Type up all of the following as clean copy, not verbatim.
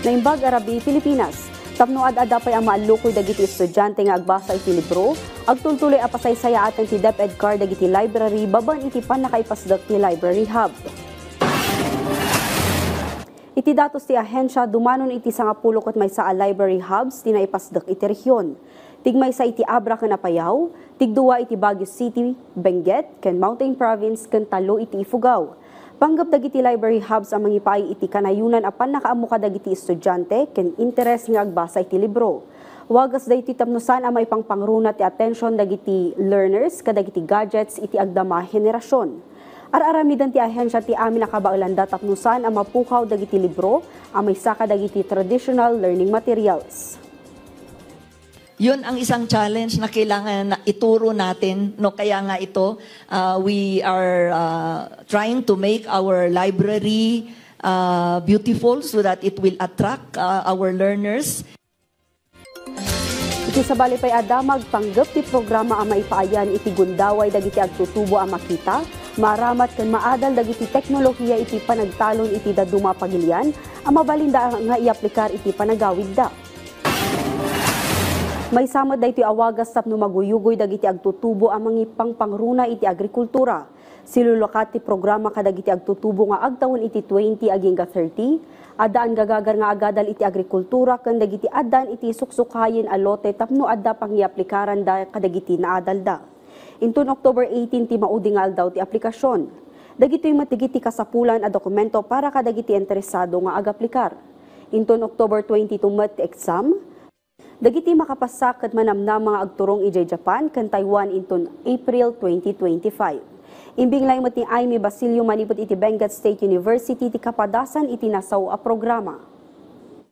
Naimbag Arabi, Pilipinas. Tapno ad-ada pay ang maalukoy dagiti estudyante nga agbasa iti libro, agtultuloy apasaysaya atan ti DepEd card dagiti library baban iti panakaipasdak ti library hub. Iti datos ti ahensya dumanon iti 10 ket maysa a library hubs ti naipasdak iti rehiyon. Tigmaysa iti Abra ken Apayao, tigduwa iti Baguio City, Benguet, ken Mountain Province ken 3 iti Ifugao. Panggap dagiti library hubs ang mangipay iti kanayunan apan nakaammo ka dagiti estudyante ken interes nga agbasa iti libro. Wagas daytoy tapnusan ang maipangpangruna ti atensyon dagiti learners kadagiti gadgets iti agdama henerasyon. Araramidan ti ahensya ti amin nakabaulanda tapnusan ang mapukaw dagiti libro ang maysa ka dagiti traditional learning materials. Yun ang isang challenge na kailangan na ituro natin. No? Kaya nga ito, we are trying to make our library beautiful so that it will attract our learners. Iti sabali pay adamag panggap ti programa ang maipaayan iti gundaway dagiti agtutubo ang makita, maramat ken maadal dagiti teknolohiya iti panagtalon iti daduma pagilian, ang mabalinda nga iaplikar iti panagawid da. May samad daytoy awagas tapno maguyugoy dagiti agtutubo ang mangipangpangruna iti agrikultura. Silulakat ti programa kadagiti agtutubo nga agtawon iti 20 aging 30, adaan gagagar nga agadal iti agrikultura ken dagiti adan iti suksukayen a lote tapno adda pangiaplikaran da kadagiti naadal da. Inton October 18 ti maudi nga aldaw ti aplikasyon. Dagitoy matigiti kasapulan a dokumento para kadagiti interesado nga agaplikar. Inton October 22 met exam. Dagiti makapasak ket manamnam mga agturong ijay Japan ken Taiwan inton April 2025. Imbing lay met ni Aimee Basilio manipud iti Benguet State University ti kapadasan iti nasaw a programa.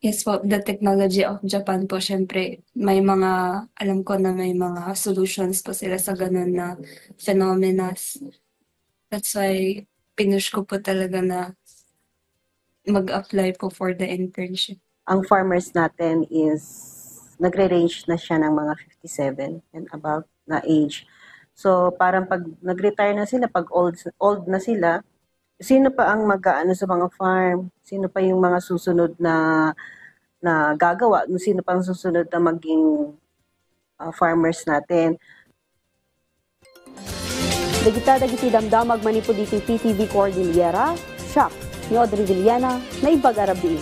Yes po, the technology of Japan po, syempre may mga, alam ko na may mga solutions po sila sa ganun na phenomena. That's why pinush ko po talaga na mag-apply po for the internship. Ang farmers natin is nagre-range na siya ng mga 57 and above na age. So parang pag nag-retire na sila, pag old na sila, sino pa ang mag-aano sa mga farm? Sino pa yung mga susunod na gagawa? Sino pa ang susunod na maging farmers natin? Dagiti damdamag manipud iti PTV Cordillera, Shop ni Audrey Villana, Naimbag Arabi.